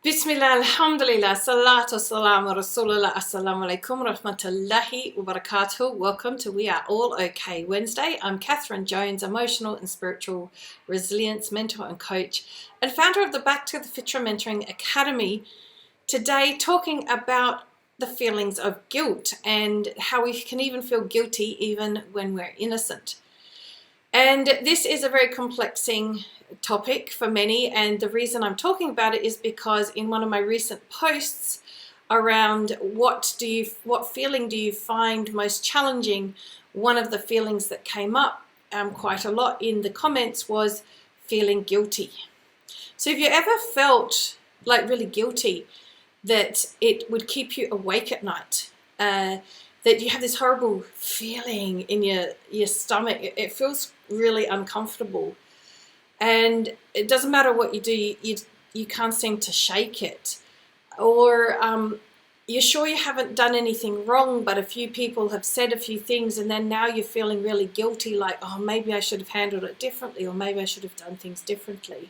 Bismillah, alhamdulillah, salatu salamu rasulullah, assalamu alaikum rahmatullahi wa barakatuh. Welcome to We Are All Okay Wednesday. I'm Catherine Jones, emotional and spiritual resilience mentor and coach, and founder of the Back to the Fitra Mentoring Academy. Today, talking about the feelings of guilt and how we can even feel guilty even when we're innocent. And this is a very complexing topic for many, and the reason I'm talking about it is because in one of my recent posts around what feeling do you find most challenging, one of the feelings that came up quite a lot in the comments was feeling guilty. So if you ever felt like really guilty that it would keep you awake at night, that you have this horrible feeling in your stomach, it feels really uncomfortable, and it doesn't matter what you do, you can't seem to shake it, or you're sure you haven't done anything wrong, but a few people have said a few things, and then now you're feeling really guilty, like, oh, maybe I should have handled it differently, or maybe I should have done things differently.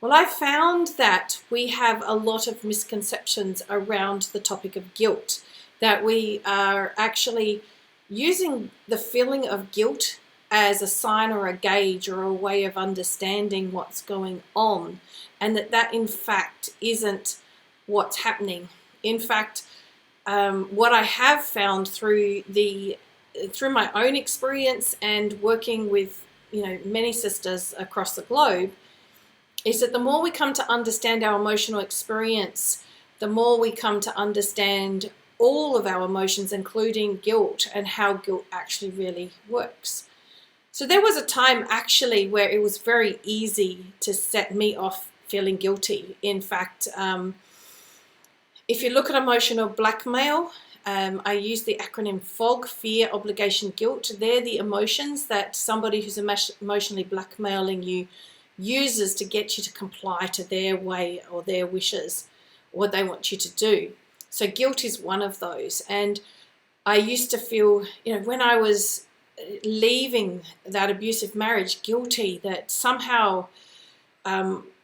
Well, I found that we have a lot of misconceptions around the topic of guilt, that we are actually using the feeling of guilt as a sign or a gauge or a way of understanding what's going on, and that in fact isn't what's happening. In fact, what I have found through my own experience and working with many sisters across the globe is that the more we come to understand our emotional experience, the more we come to understand all of our emotions, including guilt, and how guilt actually really works. So there was a time actually where it was very easy to set me off feeling guilty. In fact, if you look at emotional blackmail, I use the acronym FOG, fear, obligation, guilt. They're the emotions that somebody who's emotionally blackmailing you uses to get you to comply to their way or their wishes, what they want you to do. So guilt is one of those. And I used to feel, when I was leaving that abusive marriage, guilty that somehow,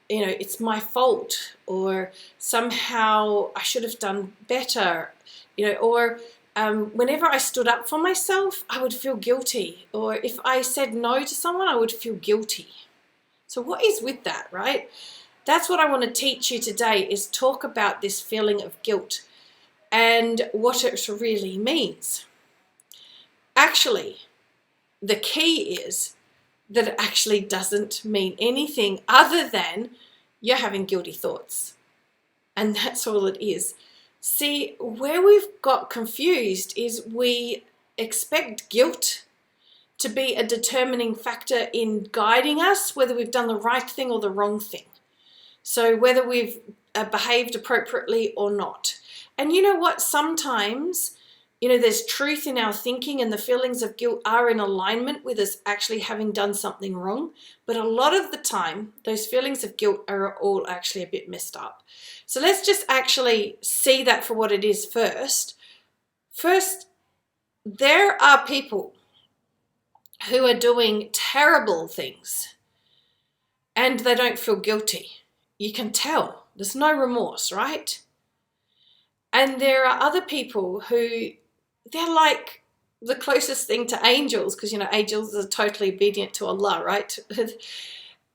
it's my fault, or somehow I should have done better, or whenever I stood up for myself, I would feel guilty. Or if I said no to someone, I would feel guilty. So what is with that, right? That's what I want to teach you today, is talk about this feeling of guilt and what it really means. Actually, the key is that it actually doesn't mean anything other than you're having guilty thoughts. And that's all it is. See, where we've got confused is we expect guilt to be a determining factor in guiding us, whether we've done the right thing or the wrong thing. So whether we've behaved appropriately or not. And you know what? Sometimes, there's truth in our thinking, and the feelings of guilt are in alignment with us actually having done something wrong. But a lot of the time, those feelings of guilt are all actually a bit messed up. So let's just actually see that for what it is first. First, there are people who are doing terrible things and they don't feel guilty. You can tell. There's no remorse, right? And there are other people who, they're like the closest thing to angels, because, angels are totally obedient to Allah, right?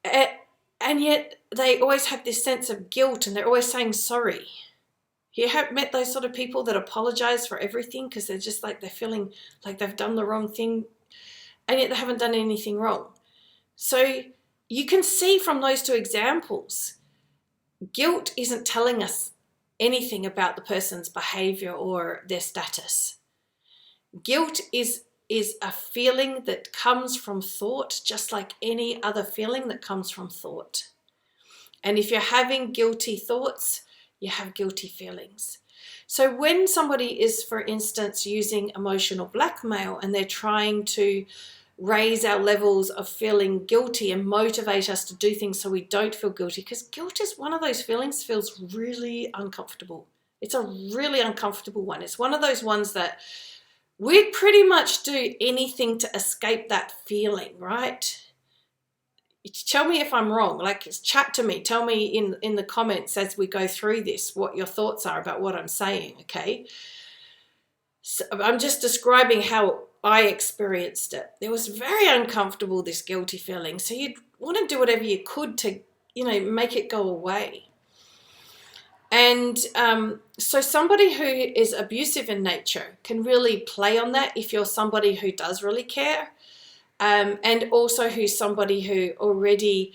And yet they always have this sense of guilt, and they're always saying sorry. You have met those sort of people that apologize for everything because they're just like, they're feeling like they've done the wrong thing, and yet they haven't done anything wrong. So you can see from those two examples, guilt isn't telling us anything about the person's behavior or their status. Guilt is a feeling that comes from thought, just like any other feeling that comes from thought. And if you're having guilty thoughts, you have guilty feelings. So when somebody is, for instance, using emotional blackmail and they're trying to raise our levels of feeling guilty and motivate us to do things so we don't feel guilty, because guilt is one of those feelings that feels really uncomfortable. It's a really uncomfortable one. It's one of those ones that we'd pretty much do anything to escape that feeling, right? tell me if I'm wrong. Like, chat to me. Tell me in the comments as we go through this what your thoughts are about what I'm saying, okay? So I'm just describing how I experienced it. It was very uncomfortable, this guilty feeling. So you'd want to do whatever you could to, make it go away. And so somebody who is abusive in nature can really play on that if you're somebody who does really care. And also who's somebody who already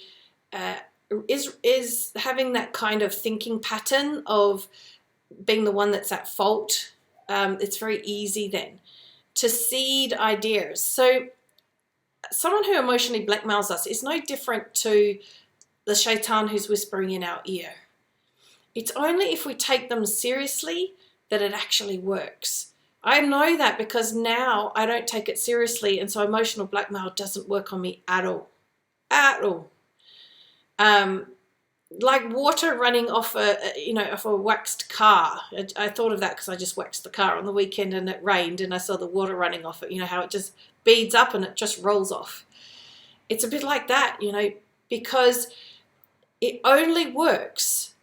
is having that kind of thinking pattern of being the one that's at fault. It's very easy then to seed ideas. So someone who emotionally blackmails us is no different to the shaitan who's whispering in our ear. It's only if we take them seriously that it actually works. I know that because now I don't take it seriously, and so emotional blackmail doesn't work on me at all. At all. Like water running off off a waxed car. I thought of that because I just waxed the car on the weekend and it rained and I saw the water running off it. You know how it just beads up and it just rolls off. It's a bit like that, because it only works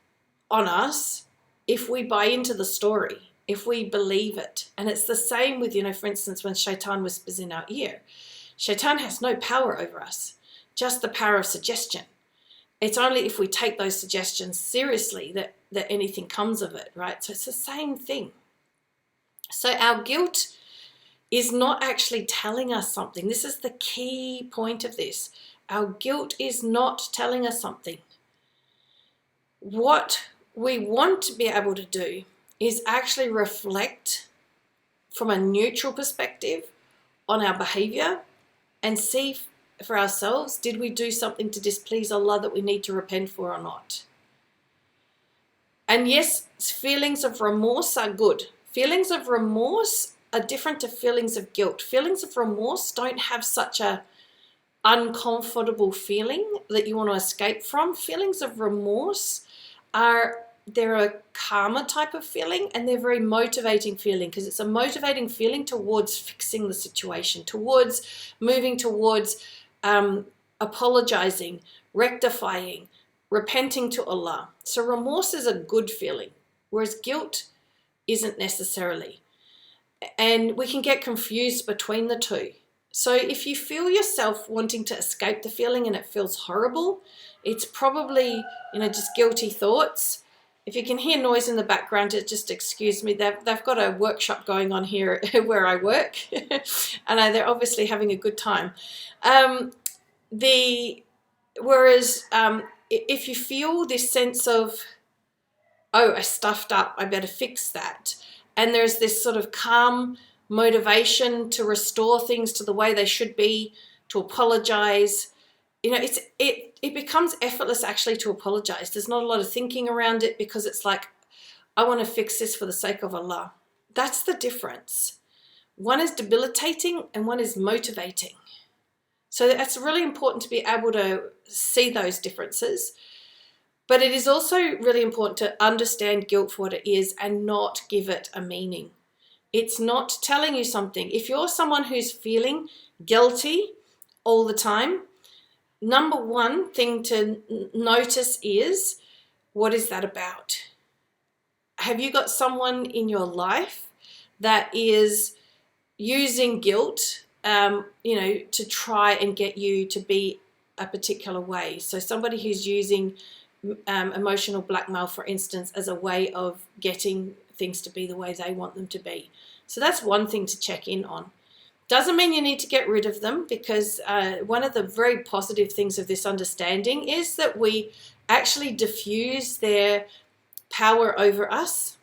on us if we buy into the story. If we believe it. And it's the same with, for instance, when shaitan whispers in our ear. Shaitan has no power over us, just the power of suggestion. It's only if we take those suggestions seriously that anything comes of it, right? So it's the same thing. So our guilt is not actually telling us something. This is the key point of this. Our guilt is not telling us something. What we want to be able to do is actually reflect from a neutral perspective on our behavior and see for ourselves, did we do something to displease Allah that we need to repent for or not? And yes, feelings of remorse are good. Feelings of remorse are different to feelings of guilt. Feelings of remorse don't have such a uncomfortable feeling that you want to escape from. Feelings of remorse they're a calmer type of feeling, and they're very motivating feeling because it's a motivating feeling towards fixing the situation, towards moving towards apologizing, rectifying, repenting to Allah. So remorse is a good feeling, whereas guilt isn't necessarily. And we can get confused between the two. So if you feel yourself wanting to escape the feeling and it feels horrible, it's probably, just guilty thoughts. If you can hear noise in the background, just excuse me. They've got a workshop going on here where I work, and they're obviously having a good time. Whereas if you feel this sense of, oh, I stuffed up, I better fix that, and there's this sort of calm motivation to restore things to the way they should be, to apologize, it becomes effortless actually to apologize. There's not a lot of thinking around it because it's like, I want to fix this for the sake of Allah. That's the difference. One is debilitating and one is motivating. So that's really important to be able to see those differences. But it is also really important to understand guilt for what it is and not give it a meaning. It's not telling you something. If you're someone who's feeling guilty all the time, number one thing to notice is, what is that about? Have you got someone in your life that is using guilt, to try and get you to be a particular way? So somebody who's using emotional blackmail, for instance, as a way of getting things to be the way they want them to be. So that's one thing to check in on. Doesn't mean you need to get rid of them, because one of the very positive things of this understanding is that we actually diffuse their power over us.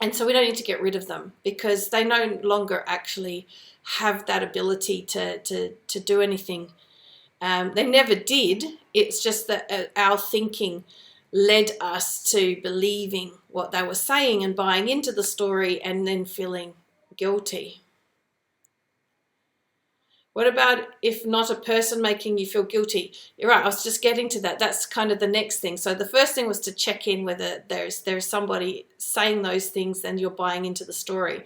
And so we don't need to get rid of them because they no longer actually have that ability to do anything. They never did. It's just that our thinking led us to believing what they were saying and buying into the story and then feeling guilty. What about if not a person making you feel guilty? You're right, I was just getting to that. That's kind of the next thing. So the first thing was to check in whether there's somebody saying those things and you're buying into the story.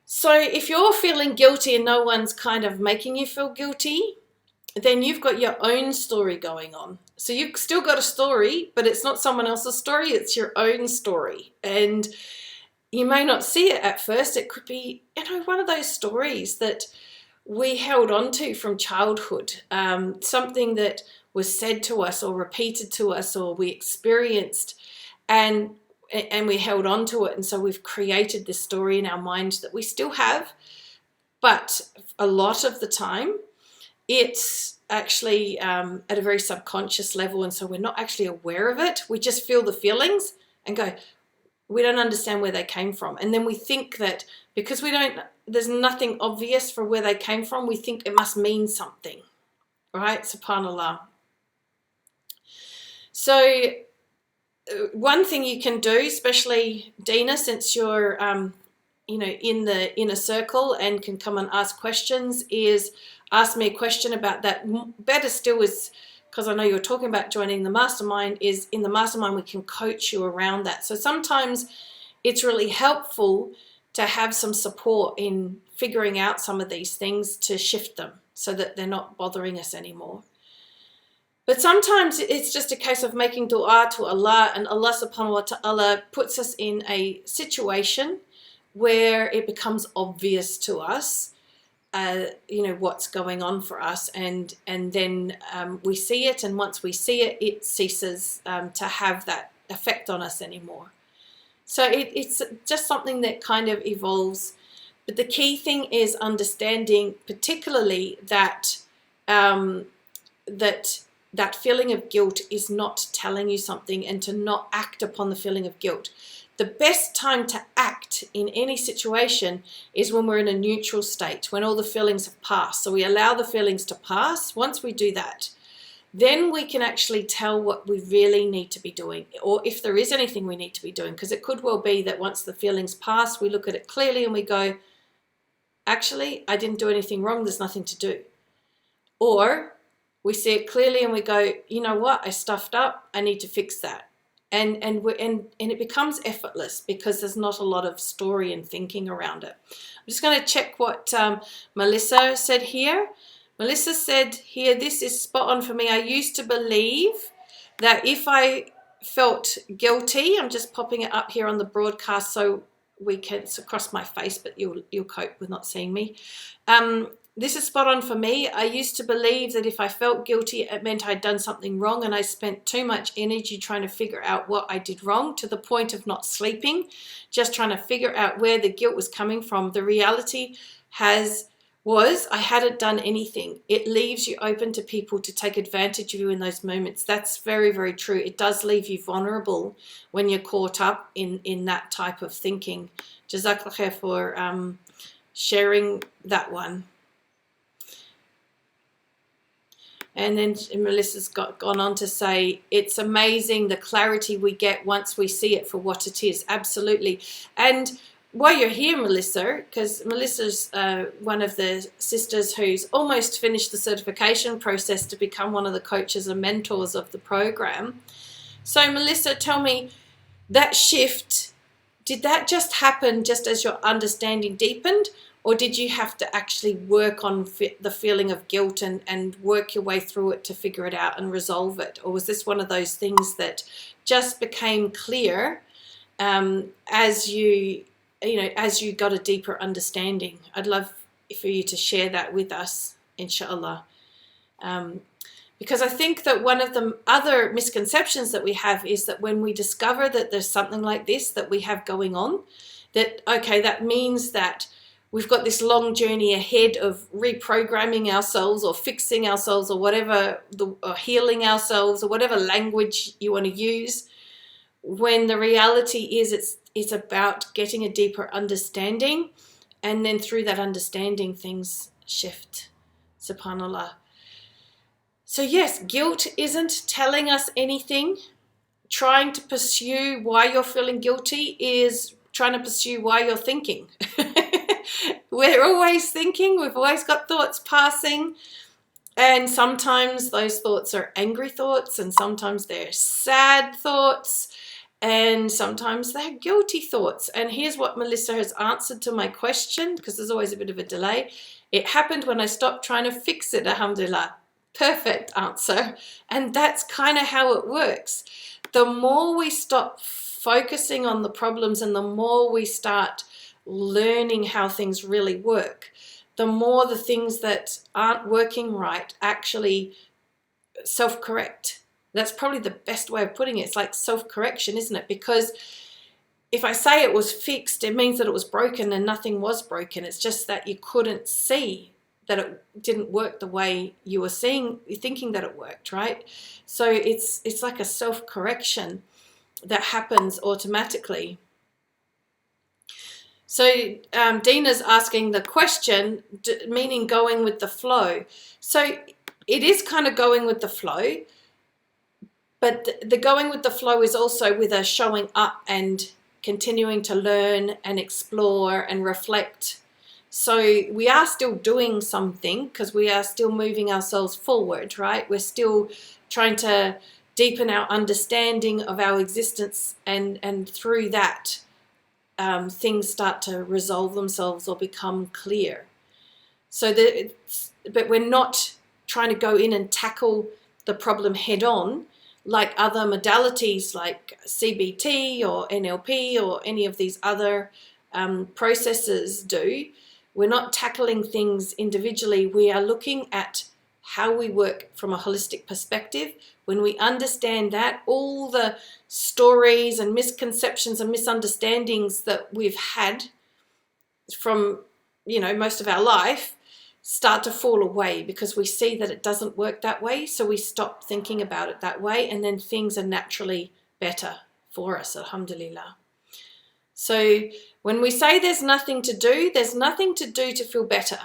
So if you're feeling guilty and no one's kind of making you feel guilty, then you've got your own story going on. So you've still got a story, but it's not someone else's story, it's your own story. And you may not see it at first. It could be, one of those stories that we held on to from childhood, something that was said to us or repeated to us or we experienced, and we held on to it. And so we've created this story in our mind that we still have, but a lot of the time it's actually at a very subconscious level, and so we're not actually aware of it. We just feel the feelings and go, we don't understand where they came from. And then we think that because there's nothing obvious for where they came from, we think it must mean something, right? Subhanallah. So one thing you can do, especially Dina, since you're in the inner circle and can come and ask questions, is ask me a question about that. Better still is, because I know you're talking about joining the mastermind, is in the mastermind we can coach you around that. So sometimes it's really helpful to have some support in figuring out some of these things to shift them so that they're not bothering us anymore. But sometimes it's just a case of making dua to Allah, and Allah subhanahu wa ta'ala puts us in a situation where it becomes obvious to us what's going on for us, and then we see it, and once we see it, it ceases to have that effect on us anymore. So it's just something that kind of evolves. But the key thing is understanding, particularly that that feeling of guilt is not telling you something, and to not act upon the feeling of guilt. The best time to act in any situation is when we're in a neutral state, when all the feelings have passed. So we allow the feelings to pass. Once we do that, then we can actually tell what we really need to be doing, or if there is anything we need to be doing. Because it could well be that once the feelings pass, we look at it clearly and we go, actually, I didn't do anything wrong, there's nothing to do. Or we see it clearly and we go, you know what, I stuffed up, I need to fix that. And it becomes effortless because there's not a lot of story and thinking around it. I'm just going to check what Melissa said here. Melissa said here, this is spot on for me. I used to believe that if I felt guilty, I'm just popping it up here on the broadcast so it's across my face, but you'll cope with not seeing me. This is spot on for me. I used to believe that if I felt guilty, it meant I'd done something wrong, and I spent too much energy trying to figure out what I did wrong, to the point of not sleeping, just trying to figure out where the guilt was coming from. The reality was I hadn't done anything. It leaves you open to people to take advantage of you in those moments. That's very, very true. It does leave you vulnerable when you're caught up in that type of thinking. Jazakallah khair for sharing that one. And then Melissa's gone on to say, it's amazing the clarity we get once we see it for what it is. Absolutely. And while you're here, Melissa, because Melissa's one of the sisters who's almost finished the certification process to become one of the coaches and mentors of the program. So Melissa, tell me, that shift, did that just happen just as your understanding deepened? Or did you have to actually work on the feeling of guilt and work your way through it to figure it out and resolve it? Or was this one of those things that just became clear as you got a deeper understanding? I'd love for you to share that with us, inshallah. Because I think that one of the other misconceptions that we have is that when we discover that there's something like this that we have going on, that, okay, that means that we've got this long journey ahead of reprogramming ourselves or fixing ourselves or whatever, or healing ourselves or whatever language you want to use, when the reality is it's about getting a deeper understanding, and then through that understanding things shift. Subhanallah. So yes, guilt isn't telling us anything. Trying to pursue why you're feeling guilty is trying to pursue why you're thinking. We're always thinking, we've always got thoughts passing, and sometimes those thoughts are angry thoughts, and sometimes they're sad thoughts, and sometimes they're guilty thoughts. And here's what Melissa has answered to my question, because there's always a bit of a delay. It happened when I stopped trying to fix it, alhamdulillah. perfect answer. And that's kind of how it works. The more we stop focusing on the problems and the more we start learning how things really work, the more the things that aren't working right actually self-correct. That's probably the best way of putting it. It's like self-correction, isn't it? Because if I say it was fixed, it means that it was broken, and nothing was broken. It's just that you couldn't see that it didn't work the way you were thinking that it worked, right? So it's like a self-correction that happens automatically. So Dina's asking the question, meaning going with the flow. So it is kind of going with the flow, but the going with the flow is also with a showing up and continuing to learn and explore and reflect. So we are still doing something because we are still moving ourselves forward, right? We're still trying to deepen our understanding of our existence, and through that, things start to resolve themselves or become clear. So but we're not trying to go in and tackle the problem head on like other modalities like CBT or NLP or any of these other processes do. We're not tackling things individually. We are looking at how we work from a holistic perspective. When we understand that, all the stories and misconceptions and misunderstandings that we've had from, most of our life start to fall away, because we see that it doesn't work that way. So we stop thinking about it that way, and then things are naturally better for us, alhamdulillah. So when we say there's nothing to do to feel better.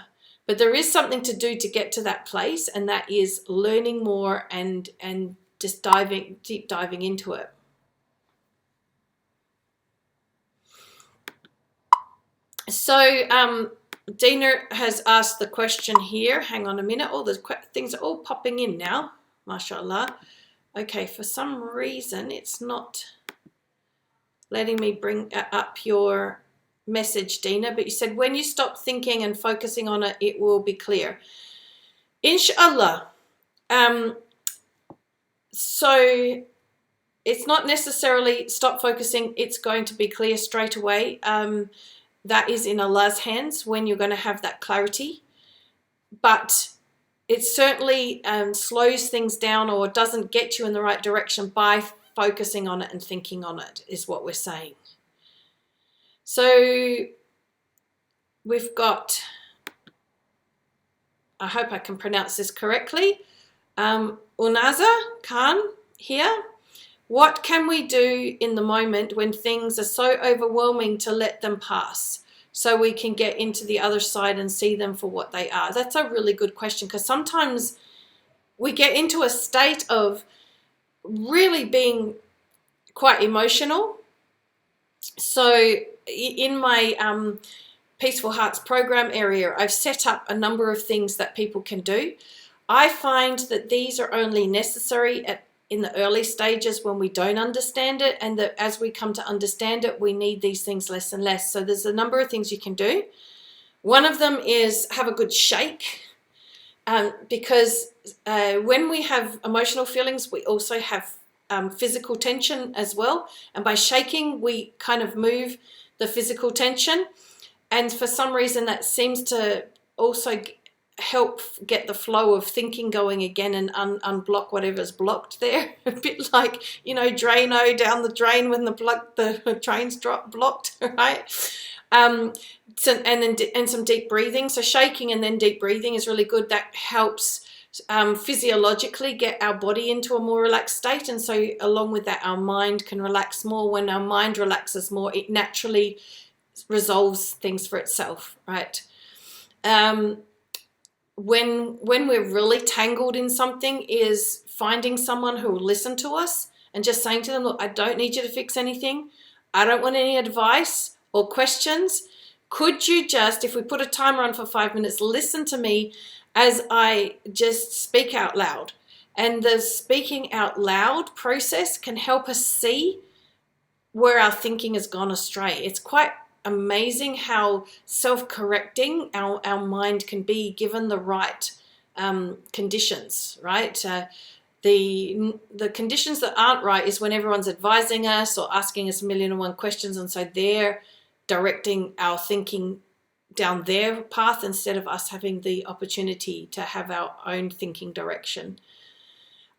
But there is something to do to get to that place, and that is learning more and just deep diving into it. So Dina has asked the question here. Hang on a minute. All the things are all popping in now. MashaAllah. Okay, for some reason it's not letting me bring up your message, Dina, but you said when you stop thinking and focusing on it, it will be clear. Inshallah. So it's not necessarily stop focusing, it's going to be clear straight away. That is in Allah's hands when you're going to have that clarity. But it certainly slows things down or doesn't get you in the right direction by focusing on it and thinking on it, is what we're saying. So we've got, I hope I can pronounce this correctly, Unaza Khan here. What can we do in the moment when things are so overwhelming to let them pass so we can get into the other side and see them for what they are? That's a really good question, because sometimes we get into a state of really being quite emotional. So in my Peaceful Hearts program area, I've set up a number of things that people can do. I find that these are only necessary in the early stages when we don't understand it, and that as we come to understand it, we need these things less and less. So there's a number of things you can do. One of them is have a good shake, because when we have emotional feelings, we also have physical tension as well. And by shaking, we kind of move the physical tension. And for some reason, that seems to also help get the flow of thinking going again and unblock whatever's blocked there. A bit like, Drano down the drain when the train's blocked, right? And some deep breathing. So shaking and then deep breathing is really good. That helps physiologically get our body into a more relaxed state, and so along with that, our mind can relax more. When our mind relaxes more, it naturally resolves things for itself, right? When we're really tangled in something, is finding someone who will listen to us and just saying to them, look, I don't need you to fix anything. I don't want any advice or questions. Could you just, if we put a timer on for 5 minutes, listen to me as I just speak out loud? And the speaking out loud process can help us see where our thinking has gone astray. It's quite amazing how self-correcting our mind can be given the right conditions, right? The conditions that aren't right is when everyone's advising us or asking us 1,000,001 questions, and so they're directing our thinking down their path instead of us having the opportunity to have our own thinking direction.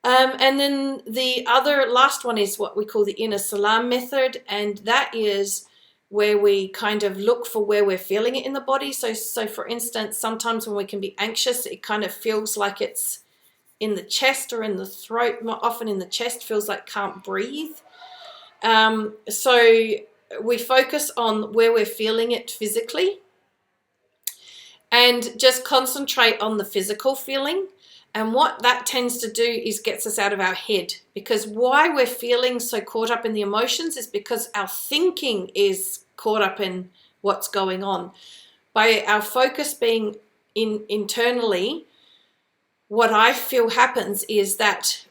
And then the last one is what we call the inner salam method, and that is where we kind of look for where we're feeling it in the body. So for instance, sometimes when we can be anxious, it kind of feels like it's in the chest or in the throat. More often in the chest, feels like can't breathe. So we focus on where we're feeling it physically and just concentrate on the physical feeling. And what that tends to do is gets us out of our head, because why we're feeling so caught up in the emotions is because our thinking is caught up in what's going on. By our focus being internally, what I feel happens is that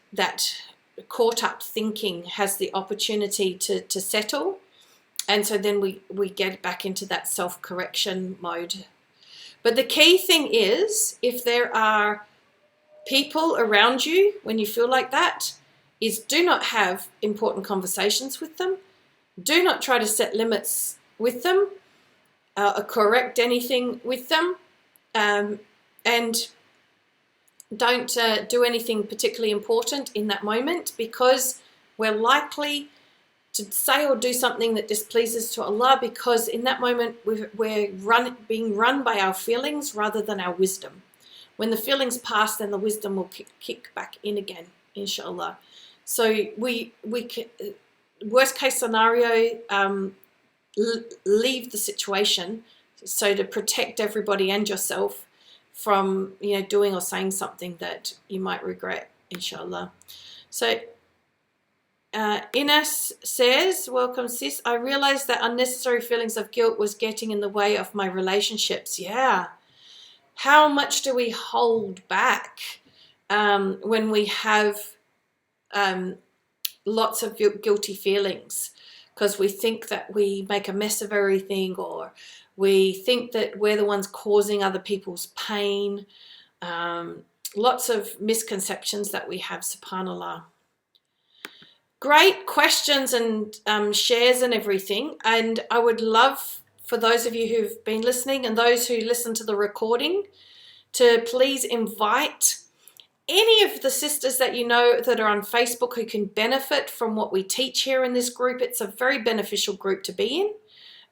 caught up thinking has the opportunity to settle. And so then we get back into that self-correction mode. But the key thing is, if there are people around you when you feel like that, is do not have important conversations with them. Do not try to set limits with them or correct anything with them. And don't do anything particularly important in that moment, because we're likely to say or do something that displeases to Allah, because in that moment we're being run by our feelings rather than our wisdom. When the feelings pass, then the wisdom will kick back in again, inshallah. So we can, worst case scenario, leave the situation, so to protect everybody and yourself from doing or saying something that you might regret, inshallah. So Ines says, welcome sis, I realized that unnecessary feelings of guilt was getting in the way of my relationships. Yeah. How much do we hold back when we have lots of guilty feelings? Because we think that we make a mess of everything, or we think that we're the ones causing other people's pain. Lots of misconceptions that we have, subhanAllah. Great questions and shares and everything. And I would love for those of you who've been listening and those who listen to the recording to please invite any of the sisters that you know that are on Facebook who can benefit from what we teach here in this group. It's a very beneficial group to be in.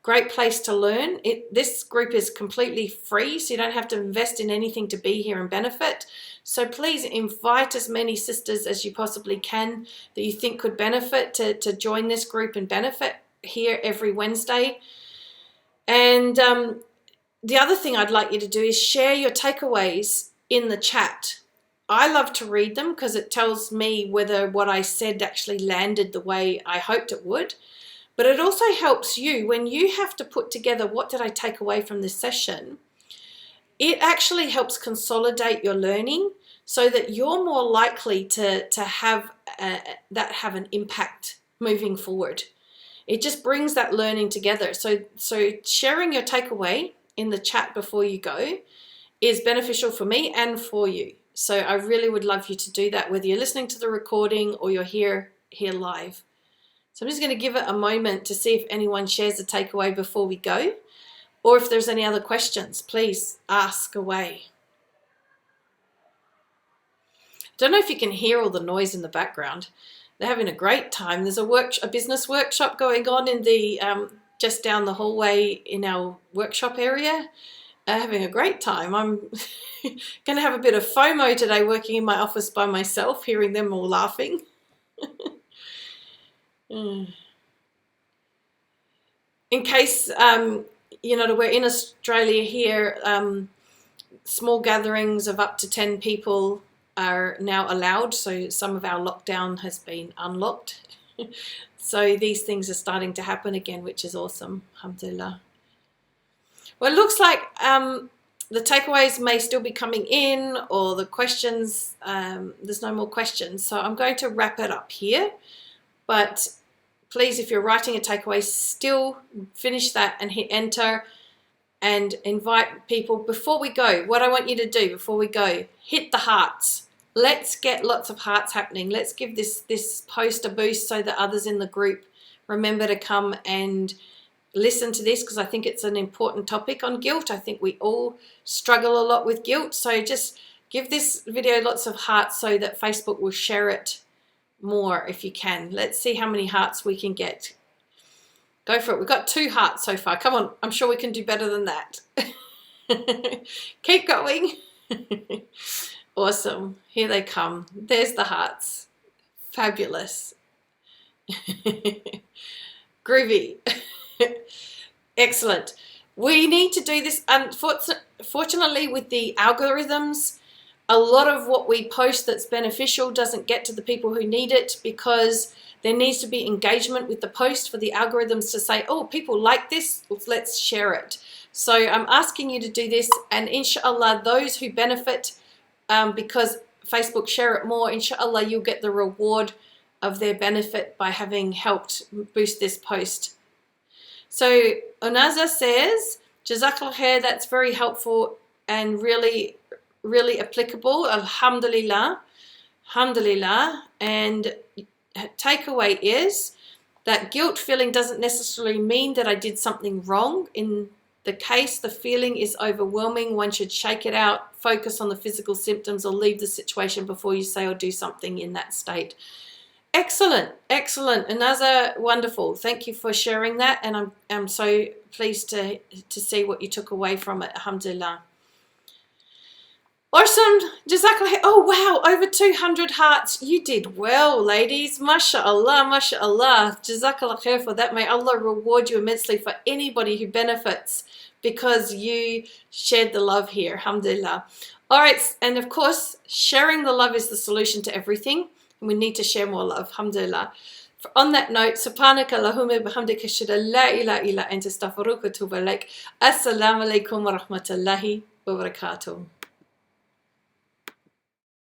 Great place to learn. This group is completely free, so you don't have to invest in anything to be here and benefit. So please invite as many sisters as you possibly can that you think could benefit to join this group and benefit here every Wednesday. And the other thing I'd like you to do is share your takeaways in the chat. I love to read them because it tells me whether what I said actually landed the way I hoped it would. But it also helps you when you have to put together, what did I take away from this session? It actually helps consolidate your learning so that you're more likely to have that have an impact moving forward. It just brings that learning together. So sharing your takeaway in the chat before you go is beneficial for me and for you. So I really would love you to do that, whether you're listening to the recording or you're here live. So I'm just going to give it a moment to see if anyone shares a takeaway before we go, or if there's any other questions, please ask away. Don't know if you can hear all the noise in the background. They're having a great time. There's a business workshop going on in the just down the hallway in our workshop area. Having a great time. I'm going to have a bit of FOMO today working in my office by myself, hearing them all laughing. In case we're in Australia here, small gatherings of up to 10 people are now allowed, so some of our lockdown has been unlocked. So these things are starting to happen again, which is awesome, alhamdulillah. Well, it looks like the takeaways may still be coming in, or the questions, there's no more questions, so I'm going to wrap it up here. But please, if you're writing a takeaway, still finish that and hit enter. and invite people. Before we go, what I want you to do before we go, hit the hearts. Let's get lots of hearts happening. Let's give this post a boost so that others in the group remember to come and listen to this, because I think it's an important topic on guilt. I think we all struggle a lot with guilt. So just give this video lots of hearts so that Facebook will share it more if you can. Let's see how many hearts we can get. Go for it. We've got 2 hearts so far. Come on. I'm sure we can do better than that. Keep going. Awesome. Here they come. There's the hearts. Fabulous. Groovy. Excellent. We need to do this. Unfortunately, with the algorithms, a lot of what we post that's beneficial doesn't get to the people who need it, because there needs to be engagement with the post for the algorithms to say, oh, people like this, let's share it. So I'm asking you to do this, and inshallah, those who benefit because Facebook share it more, inshallah, you'll get the reward of their benefit by having helped boost this post. So Onaza says, Jazakallah khair, that's very helpful and really, really applicable. Alhamdulillah. Alhamdulillah. And takeaway is that guilt feeling doesn't necessarily mean that I did something wrong. In the case the feeling is overwhelming, one should shake it out, focus on the physical symptoms, or leave the situation before you say or do something in that state. Excellent, excellent. Anaza, wonderful. Thank you for sharing that, and I'm so pleased to see what you took away from it. Alhamdulillah. Awesome. Jazakallah. Oh, wow. Over 200 hearts. You did well, ladies. MashaAllah, MashaAllah. Jazakallah khair for that. May Allah reward you immensely for anybody who benefits because you shared the love here. Alhamdulillah. All right. And of course, sharing the love is the solution to everything. We need to share more love. Alhamdulillah. On that note, Subhanaka Allahumma bihamdika ashhadu an la ilaha illa anta astaghfiruka wa atubu ilaik. Assalamu alaikum wa rahmatullahi wa barakatuh.